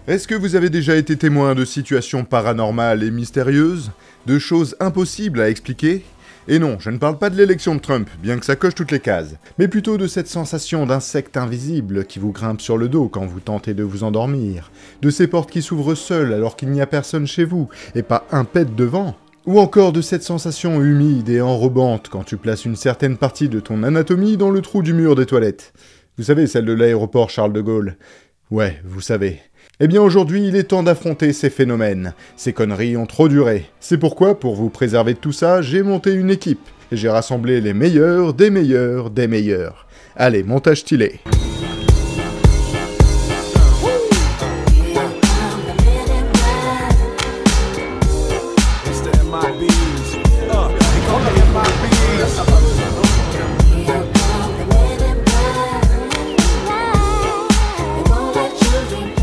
Est-ce que vous avez déjà été témoin de situations paranormales et mystérieuses? De choses impossibles à expliquer? Et non, je ne parle pas de l'élection de Trump, bien que ça coche toutes les cases, mais plutôt de cette sensation d'insecte invisible qui vous grimpe sur le dos quand vous tentez de vous endormir, de ces portes qui s'ouvrent seules alors qu'il n'y a personne chez vous, et pas un pet devant, ou encore de cette sensation humide et enrobante quand tu places une certaine partie de ton anatomie dans le trou du mur des toilettes. Vous savez, celle de l'aéroport Charles de Gaulle. Ouais, vous savez. Eh bien aujourd'hui, il est temps d'affronter ces phénomènes. Ces conneries ont trop duré. C'est pourquoi, pour vous préserver de tout ça, j'ai monté une équipe. Et j'ai rassemblé les meilleurs, des meilleurs, des meilleurs. Allez, montage stylé.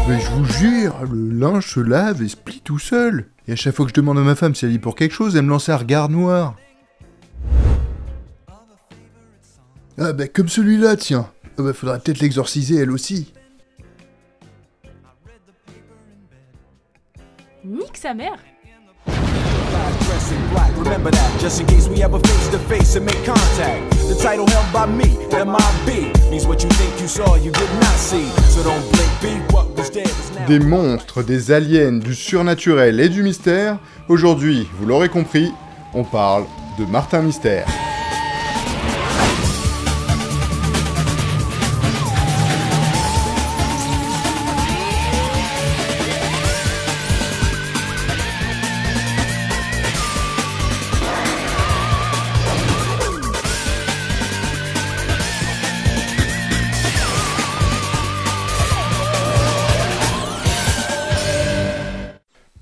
Mais je vous jure, le linge se lave et se plie tout seul. Et à chaque fois que je demande à ma femme si elle y pour quelque chose, elle me lance un regard noir. Ah bah comme celui-là, tiens. Ah bah faudrait peut-être l'exorciser elle aussi. Nique sa mère. Remember that, just in case we ever face to face and make contact. The title held by me, MIB, means what you think you saw, you did not see. So don't blink, be what was dead is now. Des monstres, des aliens, du surnaturel et du mystère. Aujourd'hui, vous l'aurez compris, on parle de Martin Mystère.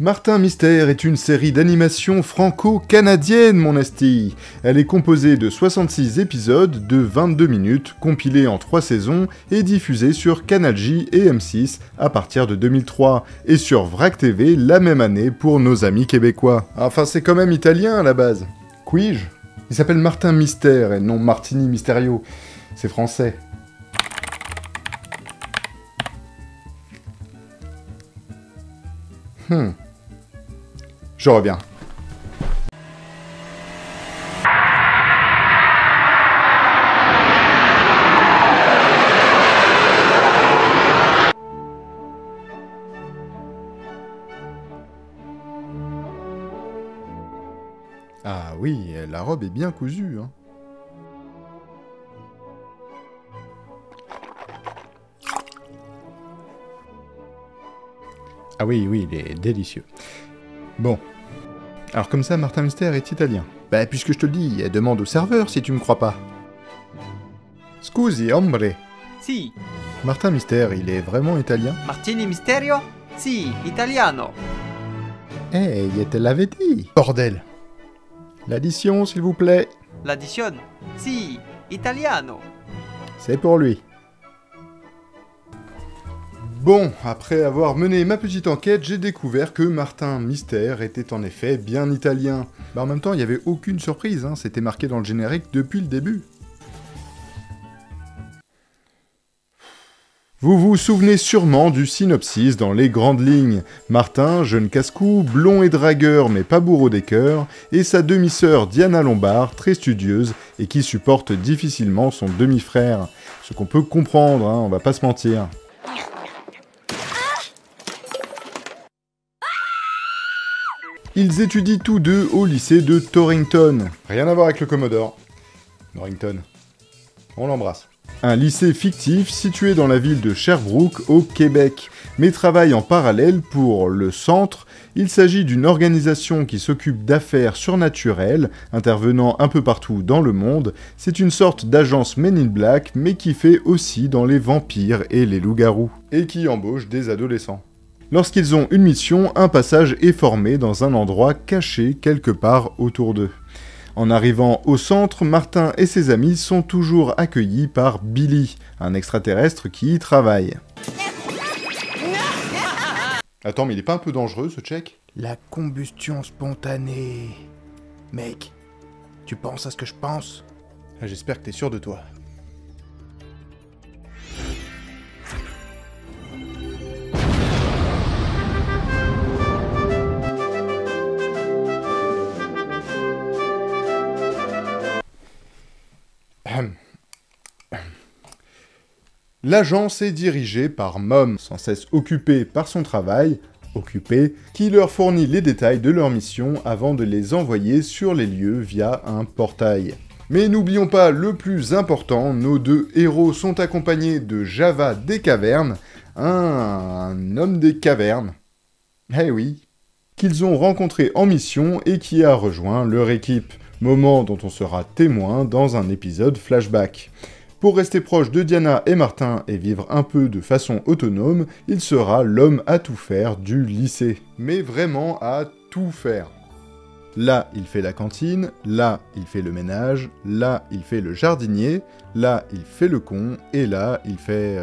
Martin Mystère est une série d'animation franco-canadienne, mon asti. Elle est composée de 66 épisodes de 22 minutes, compilés en 3 saisons et diffusés sur Canal J et M6 à partir de 2003, et sur VRAC TV la même année pour nos amis québécois. Enfin, c'est quand même italien à la base. Puis-je? Il s'appelle Martin Mystère et non Martini Mysterio. C'est français. Je reviens. Ah oui, la robe est bien cousue, hein. Ah oui, il est délicieux. Bon. Alors comme ça, Martin Mystère est italien. Bah, puisque je te le dis, demande au serveur si tu me crois pas. Scusi, hombre. Si, Martin Mystère, il est vraiment italien? Martini Mysterio? Si, italiano. Eh, il te l'avait dit. Bordel. L'addition, s'il vous plaît. L'addition? Si, italiano. C'est pour lui. Bon, après avoir mené ma petite enquête, j'ai découvert que Martin Mystère était en effet bien italien. Bah en même temps, il n'y avait aucune surprise, hein, c'était marqué dans le générique depuis le début. Vous vous souvenez sûrement du synopsis dans les grandes lignes. Martin, jeune casse-cou, blond et dragueur mais pas bourreau des cœurs, et sa demi-sœur Diana Lombard, très studieuse et qui supporte difficilement son demi-frère. Ce qu'on peut comprendre, hein, on va pas se mentir. Ils étudient tous deux au lycée de Torrington. Rien à voir avec le Commodore. Norrington. On l'embrasse. Un lycée fictif situé dans la ville de Sherbrooke, au Québec, mais travaille en parallèle pour le Centre. Il s'agit d'une organisation qui s'occupe d'affaires surnaturelles, intervenant un peu partout dans le monde. C'est une sorte d'agence Men in Black, mais qui fait aussi dans les vampires et les loups-garous, et qui embauche des adolescents. Lorsqu'ils ont une mission, un passage est formé dans un endroit caché quelque part autour d'eux. En arrivant au centre, Martin et ses amis sont toujours accueillis par Billy, un extraterrestre qui y travaille. Attends, mais il est pas un peu dangereux ce check? La combustion spontanée. Mec, tu penses à ce que je pense? J'espère que t'es sûr de toi. L'agence est dirigée par Mom, sans cesse occupé par son travail, qui leur fournit les détails de leur mission avant de les envoyer sur les lieux via un portail. Mais n'oublions pas le plus important, nos deux héros sont accompagnés de Java des cavernes, un homme des cavernes. Eh oui, qu'ils ont rencontré en mission et qui a rejoint leur équipe, moment dont on sera témoin dans un épisode flashback. Pour rester proche de Diana et Martin et vivre un peu de façon autonome, il sera l'homme à tout faire du lycée. Mais vraiment à tout faire. Là, il fait la cantine, là, il fait le ménage, là, il fait le jardinier, là, il fait le con, et là, il fait...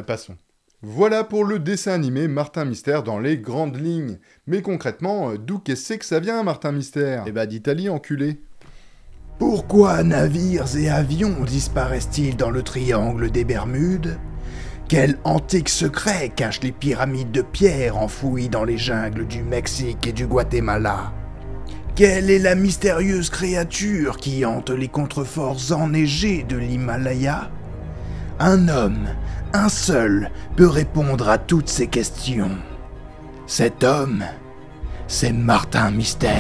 passons. Voilà pour le dessin animé Martin Mystère dans les grandes lignes. Mais concrètement, d'où qu'est-ce que ça vient, Martin Mystère ? Eh bah d'Italie, enculé. Pourquoi navires et avions disparaissent-ils dans le triangle des Bermudes ? Quel antique secret cache les pyramides de pierre enfouies dans les jungles du Mexique et du Guatemala ? Quelle est la mystérieuse créature qui hante les contreforts enneigés de l'Himalaya ? Un homme, un seul, peut répondre à toutes ces questions. Cet homme, c'est Martin Mystère.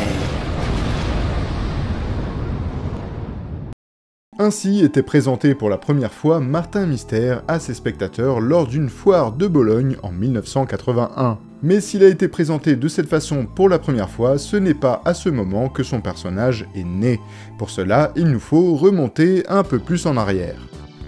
Ainsi était présenté pour la première fois Martin Mystère à ses spectateurs lors d'une foire de Bologne en 1981. Mais s'il a été présenté de cette façon pour la première fois, ce n'est pas à ce moment que son personnage est né. Pour cela, il nous faut remonter un peu plus en arrière.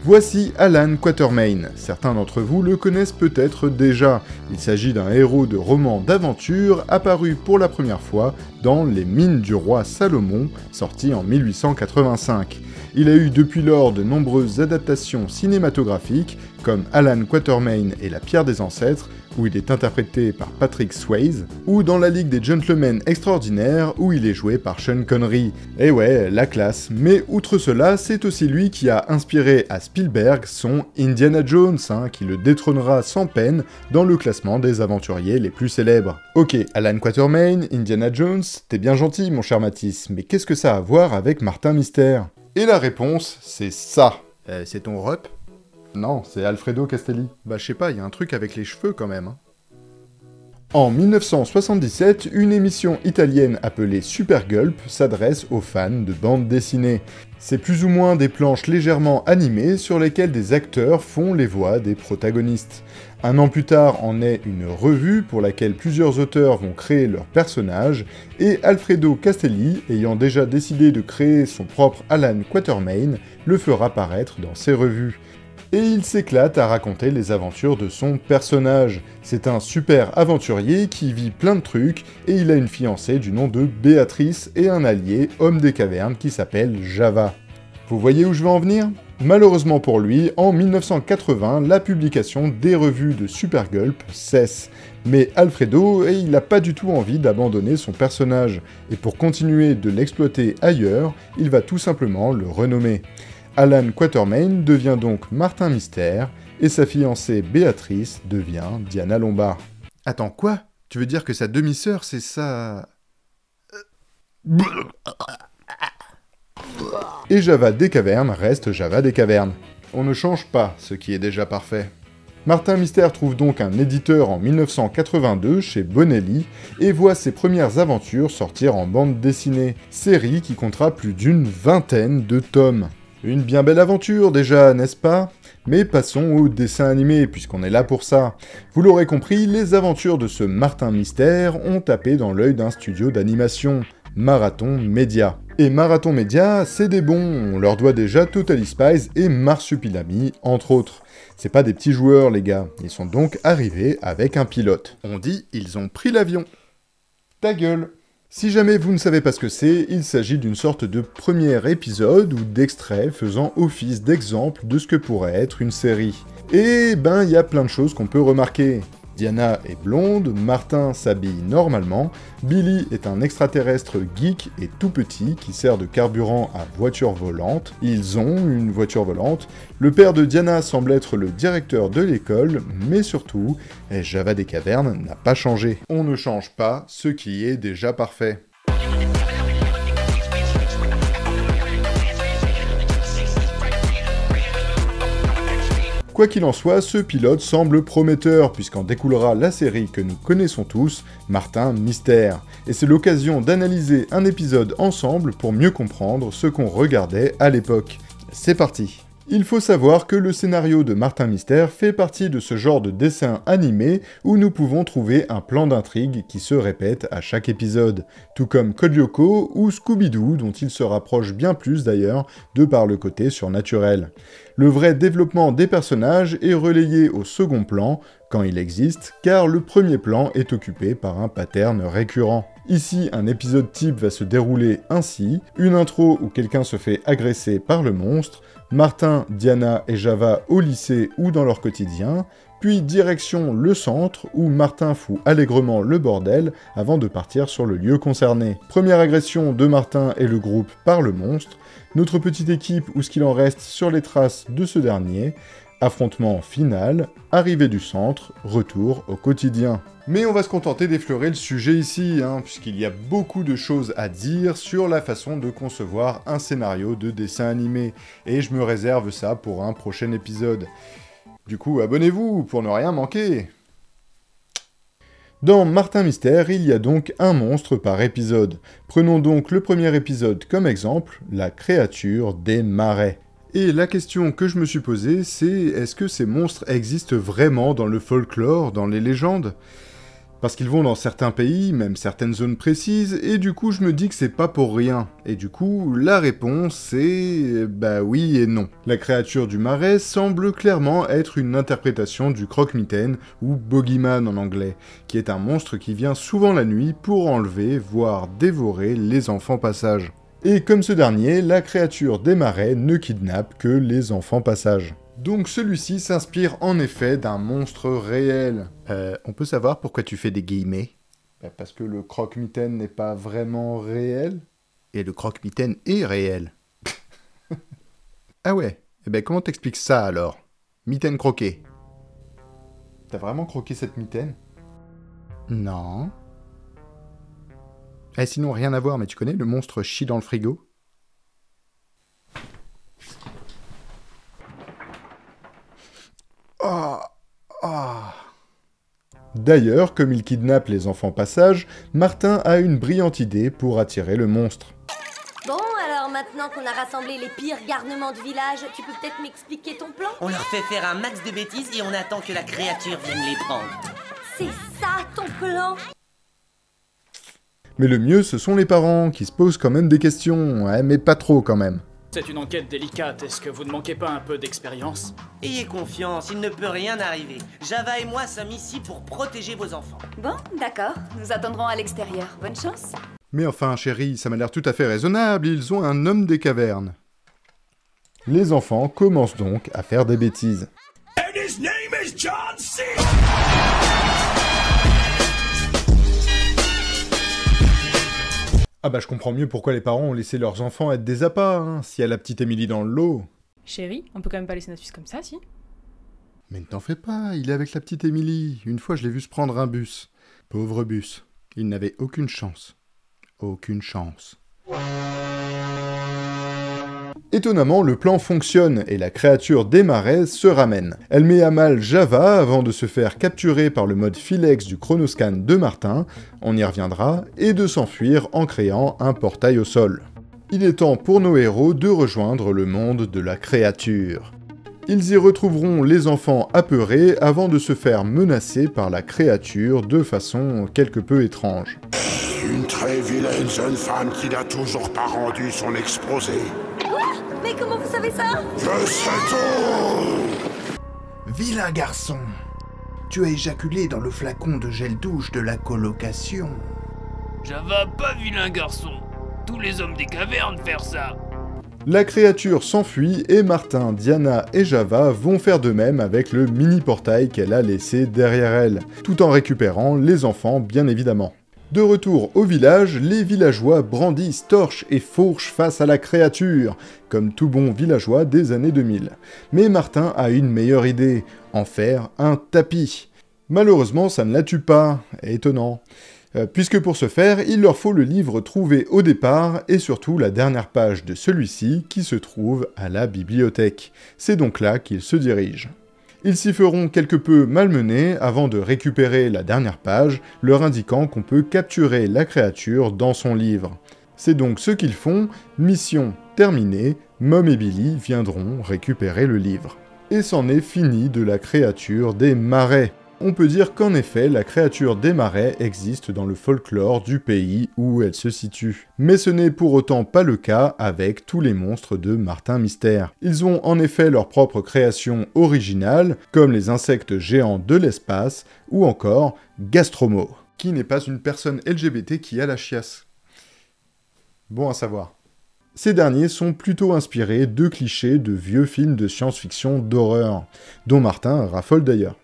Voici Alan Quatermain. Certains d'entre vous le connaissent peut-être déjà. Il s'agit d'un héros de roman d'aventure apparu pour la première fois dans Les Mines du roi Salomon, sorti en 1885. Il a eu depuis lors de nombreuses adaptations cinématographiques, comme Alan Quatermain et la pierre des ancêtres, où il est interprété par Patrick Swayze, ou dans La Ligue des Gentlemen Extraordinaires, où il est joué par Sean Connery. Et ouais, la classe. Mais outre cela, c'est aussi lui qui a inspiré à Spielberg son Indiana Jones, qui le détrônera sans peine dans le classement des aventuriers les plus célèbres. Ok, Alan Quatermain, Indiana Jones, t'es bien gentil mon cher Matisse, mais qu'est-ce que ça a à voir avec Martin Mystère ? Et la réponse, c'est ça. C'est ton rep ? Non, c'est Alfredo Castelli. Bah je sais pas, il y a un truc avec les cheveux quand même. En 1977, une émission italienne appelée Super Gulp s'adresse aux fans de bande dessinée. C'est plus ou moins des planches légèrement animées sur lesquelles des acteurs font les voix des protagonistes. Un an plus tard en est une revue pour laquelle plusieurs auteurs vont créer leurs personnages, et Alfredo Castelli, ayant déjà décidé de créer son propre Alan Quatermain, le fera paraître dans ses revues. Et il s'éclate à raconter les aventures de son personnage. C'est un super aventurier qui vit plein de trucs, et il a une fiancée du nom de Béatrice et un allié, homme des cavernes, qui s'appelle Java. Vous voyez où je veux en venir ? Malheureusement pour lui, en 1980, la publication des revues de Super Gulp cesse. Mais Alfredo, il n'a pas du tout envie d'abandonner son personnage, et pour continuer de l'exploiter ailleurs, il va tout simplement le renommer. Alan Quatermain devient donc Martin Mystère, et sa fiancée Béatrice devient Diana Lombard. Attends, quoi ? Tu veux dire que sa demi-sœur, c'est ça... Et Java des cavernes reste Java des cavernes. On ne change pas ce qui est déjà parfait. Martin Mystère trouve donc un éditeur en 1982 chez Bonelli et voit ses premières aventures sortir en bande dessinée, série qui comptera plus d'une vingtaine de tomes. Une bien belle aventure déjà, n'est-ce pas ? Mais passons au dessin animé, puisqu'on est là pour ça. Vous l'aurez compris, les aventures de ce Martin Mystère ont tapé dans l'œil d'un studio d'animation, Marathon Media. Et Marathon Media, c'est des bons, on leur doit déjà Totally Spies et Marsupilami, entre autres. C'est pas des petits joueurs, les gars, ils sont donc arrivés avec un pilote. On dit, ils ont pris l'avion. Ta gueule. Si jamais vous ne savez pas ce que c'est, il s'agit d'une sorte de premier épisode ou d'extrait faisant office d'exemple de ce que pourrait être une série. Et ben, il y a plein de choses qu'on peut remarquer. Diana est blonde, Martin s'habille normalement, Billy est un extraterrestre geek et tout petit qui sert de carburant à voiture volante, ils ont une voiture volante, le père de Diana semble être le directeur de l'école, mais surtout, Java des cavernes n'a pas changé. On ne change pas ce qui est déjà parfait. Quoi qu'il en soit, ce pilote semble prometteur, puisqu'en découlera la série que nous connaissons tous, Martin Mystère. Et c'est l'occasion d'analyser un épisode ensemble pour mieux comprendre ce qu'on regardait à l'époque. C'est parti! Il faut savoir que le scénario de Martin Mystère fait partie de ce genre de dessin animé où nous pouvons trouver un plan d'intrigue qui se répète à chaque épisode, tout comme Code Lyoko ou Scooby-Doo dont il se rapproche bien plus d'ailleurs de par le côté surnaturel. Le vrai développement des personnages est relayé au second plan, quand il existe, car le premier plan est occupé par un pattern récurrent. Ici, un épisode type va se dérouler ainsi, une intro où quelqu'un se fait agresser par le monstre, Martin, Diana et Java au lycée ou dans leur quotidien, puis direction le centre où Martin fout allègrement le bordel avant de partir sur le lieu concerné. Première agression de Martin et le groupe par le monstre, notre petite équipe ou ce qu'il en reste sur les traces de ce dernier, affrontement final, arrivée du centre, retour au quotidien. Mais on va se contenter d'effleurer le sujet ici, puisqu'il y a beaucoup de choses à dire sur la façon de concevoir un scénario de dessin animé, et je me réserve ça pour un prochain épisode. Du coup, abonnez-vous pour ne rien manquer. Dans Martin Mystère, il y a donc un monstre par épisode. Prenons donc le premier épisode comme exemple, la créature des marais. Et la question que je me suis posée, c'est est-ce que ces monstres existent vraiment dans le folklore, dans les légendes ? Parce qu'ils vont dans certains pays, même certaines zones précises, et du coup je me dis que c'est pas pour rien. Et du coup, la réponse c'est... bah oui et non. La créature du marais semble clairement être une interprétation du croque-mitaine, ou Bogeyman en anglais, qui est un monstre qui vient souvent la nuit pour enlever, voire dévorer les enfants passage. Et comme ce dernier, la créature des marais ne kidnappe que les enfants passage. Donc celui-ci s'inspire en effet d'un monstre réel. On peut savoir pourquoi tu fais des guillemets ? Parce que le croque-mitaine n'est pas vraiment réel. Et le croque-mitaine est réel. Ah ouais, eh ben comment t'expliques ça alors ? Mitaine croquée. T'as vraiment croqué cette mitaine ? Non. Sinon rien à voir, mais tu connais le monstre chie dans le frigo ? D'ailleurs, comme il kidnappe les enfants passage, Martin a une brillante idée pour attirer le monstre. Bon, alors maintenant qu'on a rassemblé les pires garnements du village, tu peux peut-être m'expliquer ton plan ? On leur fait faire un max de bêtises et on attend que la créature vienne les prendre. C'est ça ton plan ? Mais le mieux, ce sont les parents, qui se posent quand même des questions, mais pas trop quand même. C'est une enquête délicate, est-ce que vous ne manquez pas un peu d'expérience ? Ayez confiance, il ne peut rien arriver. Java et moi sommes ici pour protéger vos enfants. Bon, d'accord. Nous attendrons à l'extérieur. Bonne chance. Mais enfin, chérie, ça m'a l'air tout à fait raisonnable, ils ont un homme des cavernes. Les enfants commencent donc à faire des bêtises. And his name is John C. Ah bah je comprends mieux pourquoi les parents ont laissé leurs enfants être des appâts, s'il y a la petite Émilie dans le lot. Chérie, on peut quand même pas laisser notre fils comme ça, si ? Mais ne t'en fais pas, il est avec la petite Émilie. Une fois je l'ai vu se prendre un bus. Pauvre bus. Il n'avait aucune chance. Aucune chance. Étonnamment, le plan fonctionne et la créature des marais se ramène. Elle met à mal Java avant de se faire capturer par le mode Philex du chronoscan de Martin, on y reviendra, et de s'enfuir en créant un portail au sol. Il est temps pour nos héros de rejoindre le monde de la créature. Ils y retrouveront les enfants apeurés avant de se faire menacer par la créature de façon quelque peu étrange. Une très vilaine jeune femme qui n'a toujours pas rendu son exposé. Mais comment vous savez ça ? Je sais tout. Vilain garçon, tu as éjaculé dans le flacon de gel douche de la colocation. Java, pas vilain garçon. Tous les hommes des cavernes faire ça. La créature s'enfuit et Martin, Diana et Java vont faire de même avec le mini-portail qu'elle a laissé derrière elle, tout en récupérant les enfants bien évidemment. De retour au village, les villageois brandissent torches et fourches face à la créature, comme tout bon villageois des années 2000. Mais Martin a une meilleure idée, en faire un tapis. Malheureusement, ça ne la tue pas, étonnant. Puisque pour ce faire, il leur faut le livre trouvé au départ, et surtout la dernière page de celui-ci qui se trouve à la bibliothèque. C'est donc là qu'ils se dirigent. Ils s'y feront quelque peu malmenés avant de récupérer la dernière page, leur indiquant qu'on peut capturer la créature dans son livre. C'est donc ce qu'ils font, mission terminée, Mom et Billy viendront récupérer le livre. Et c'en est fini de la créature des marais. On peut dire qu'en effet, la créature des marais existe dans le folklore du pays où elle se situe. Mais ce n'est pour autant pas le cas avec tous les monstres de Martin Mystère. Ils ont en effet leur propre création originale, comme les insectes géants de l'espace, ou encore Gastromo, qui n'est pas une personne LGBT qui a la chiasse. Bon à savoir. Ces derniers sont plutôt inspirés de clichés de vieux films de science-fiction d'horreur, dont Martin raffole d'ailleurs.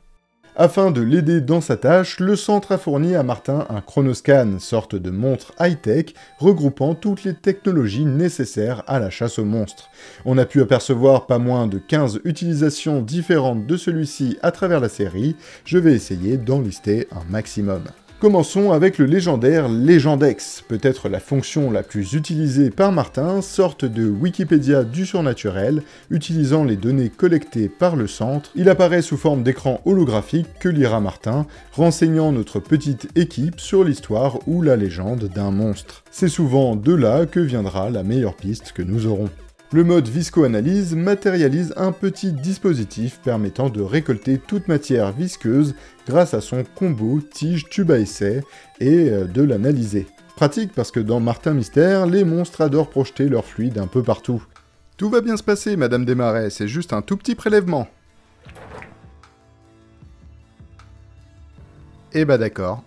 Afin de l'aider dans sa tâche, le centre a fourni à Martin un chronoscan, sorte de montre high-tech regroupant toutes les technologies nécessaires à la chasse aux monstres. On a pu apercevoir pas moins de 15 utilisations différentes de celui-ci à travers la série, je vais essayer d'en lister un maximum. Commençons avec le légendaire Légendex, peut-être la fonction la plus utilisée par Martin, sorte de Wikipédia du surnaturel, utilisant les données collectées par le centre. Il apparaît sous forme d'écran holographique que lira Martin, renseignant notre petite équipe sur l'histoire ou la légende d'un monstre. C'est souvent de là que viendra la meilleure piste que nous aurons. Le mode viscoanalyse matérialise un petit dispositif permettant de récolter toute matière visqueuse grâce à son combo tige-tube à essai et de l'analyser. Pratique parce que dans Martin Mystère, les monstres adorent projeter leur fluide un peu partout. Tout va bien se passer, Madame Desmarais, c'est juste un tout petit prélèvement. Eh bah d'accord.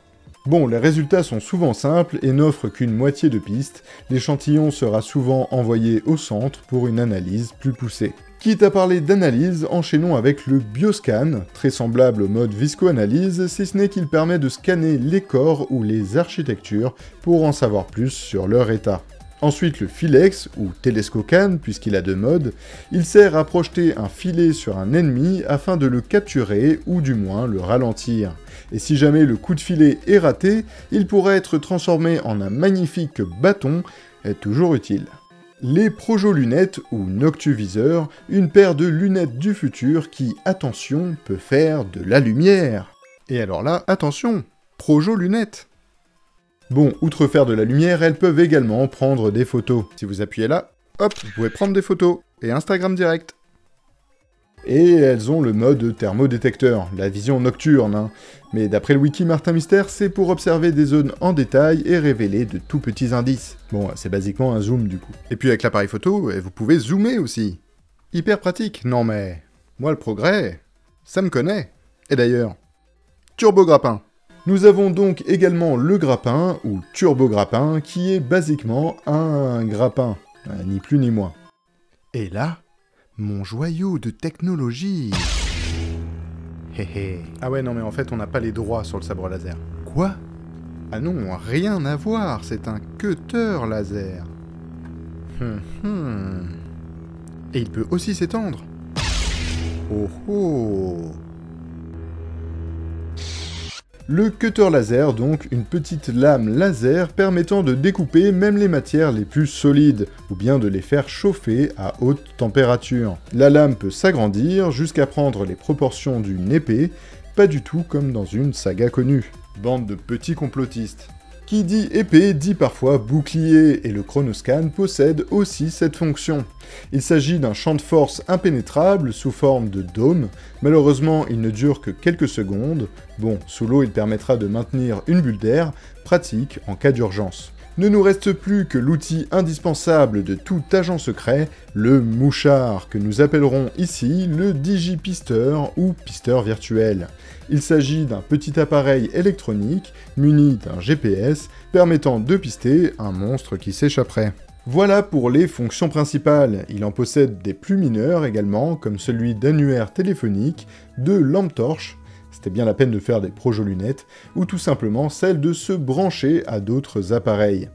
Bon, les résultats sont souvent simples et n'offrent qu'une moitié de piste, l'échantillon sera souvent envoyé au centre pour une analyse plus poussée. Quitte à parler d'analyse, enchaînons avec le bioscan, très semblable au mode viscoanalyse, si ce n'est qu'il permet de scanner les corps ou les architectures pour en savoir plus sur leur état. Ensuite le Filex, ou Télescocan, puisqu'il a deux modes, il sert à projeter un filet sur un ennemi afin de le capturer ou du moins le ralentir. Et si jamais le coup de filet est raté, il pourrait être transformé en un magnifique bâton, toujours utile. Les projolunettes ou noctuviseurs, une paire de lunettes du futur qui, attention, peut faire de la lumière. Et alors là, attention, projolunettes. Bon, outre faire de la lumière, elles peuvent également prendre des photos. Si vous appuyez là, hop, vous pouvez prendre des photos. Et Instagram direct. Et elles ont le mode thermodétecteur, la vision nocturne, hein. Mais d'après le wiki Martin Mystère, c'est pour observer des zones en détail et révéler de tout petits indices. Bon, c'est basiquement un zoom du coup. Et puis avec l'appareil photo, vous pouvez zoomer aussi. Hyper pratique, non mais... Moi le progrès, ça me connaît. Et d'ailleurs, turbo grappin. Nous avons donc également le grappin, ou turbo grappin, qui est basiquement un grappin, ni plus ni moins. Et là, mon joyau de technologie. Hé. Ah ouais, non mais en fait, on n'a pas les droits sur le sabre laser. Quoi? Ah non, rien à voir, c'est un cutter laser. Et il peut aussi s'étendre. Oh oh. Le cutter laser, donc une petite lame laser permettant de découper même les matières les plus solides, ou bien de les faire chauffer à haute température. La lame peut s'agrandir jusqu'à prendre les proportions d'une épée, pas du tout comme dans une saga connue. Bande de petits complotistes. Qui dit épée dit parfois bouclier, et le chronoscan possède aussi cette fonction. Il s'agit d'un champ de force impénétrable sous forme de dôme, malheureusement il ne dure que quelques secondes, bon, sous l'eau il permettra de maintenir une bulle d'air, pratique en cas d'urgence. Ne nous reste plus que l'outil indispensable de tout agent secret, le mouchard, que nous appellerons ici le digipisteur ou pisteur virtuel. Il s'agit d'un petit appareil électronique muni d'un GPS permettant de pister un monstre qui s'échapperait. Voilà pour les fonctions principales. Il en possède des plus mineurs également, comme celui d'annuaire téléphonique, de lampe torche, c'était bien la peine de faire des projolunettes, ou tout simplement celle de se brancher à d'autres appareils.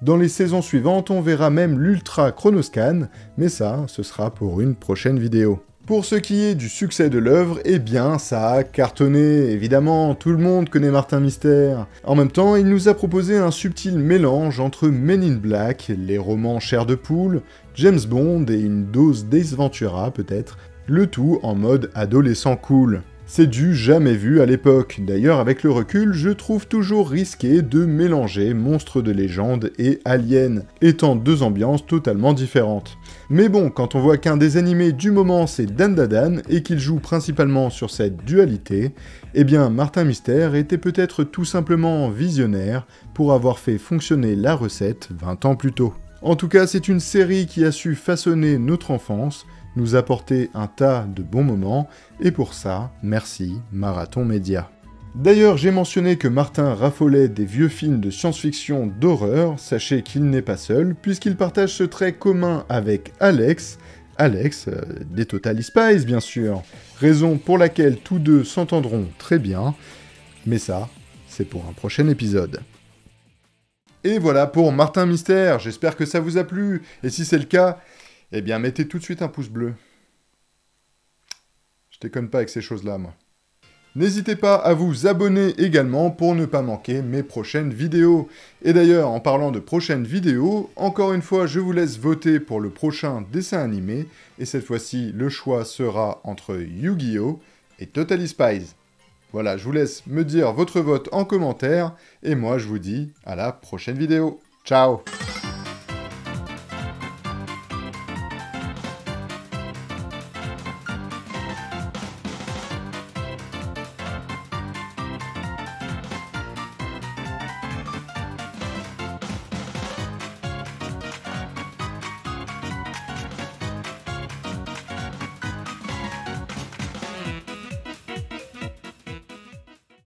Dans les saisons suivantes, on verra même l'Ultra Chronoscan, mais ça, ce sera pour une prochaine vidéo. Pour ce qui est du succès de l'œuvre, eh bien, ça a cartonné, évidemment, tout le monde connaît Martin Mystère. En même temps, il nous a proposé un subtil mélange entre Men in Black, les romans Chair de Poule, James Bond et une dose d'Ace Ventura peut-être. Le tout en mode adolescent cool. C'est du jamais vu à l'époque. D'ailleurs, avec le recul, je trouve toujours risqué de mélanger monstres de légende et aliens, étant deux ambiances totalement différentes. Mais bon, quand on voit qu'un des animés du moment c'est Dandadan et qu'il joue principalement sur cette dualité, eh bien Martin Mystère était peut-être tout simplement visionnaire pour avoir fait fonctionner la recette 20 ans plus tôt. En tout cas, c'est une série qui a su façonner notre enfance, nous apporter un tas de bons moments, et pour ça, merci Marathon Média. D'ailleurs, j'ai mentionné que Martin raffolait des vieux films de science-fiction d'horreur, sachez qu'il n'est pas seul, puisqu'il partage ce trait commun avec Alex, des Totally Spies bien sûr, raison pour laquelle tous deux s'entendront très bien, mais ça, c'est pour un prochain épisode. Et voilà pour Martin Mystère, j'espère que ça vous a plu, et si c'est le cas, eh bien mettez tout de suite un pouce bleu. Je déconne pas avec ces choses-là, moi. N'hésitez pas à vous abonner également pour ne pas manquer mes prochaines vidéos. Et d'ailleurs, en parlant de prochaines vidéos, encore une fois, je vous laisse voter pour le prochain dessin animé, et cette fois-ci, le choix sera entre Yu-Gi-Oh! Et Totally Spies. Voilà, je vous laisse me dire votre vote en commentaire, et moi je vous dis à la prochaine vidéo. Ciao!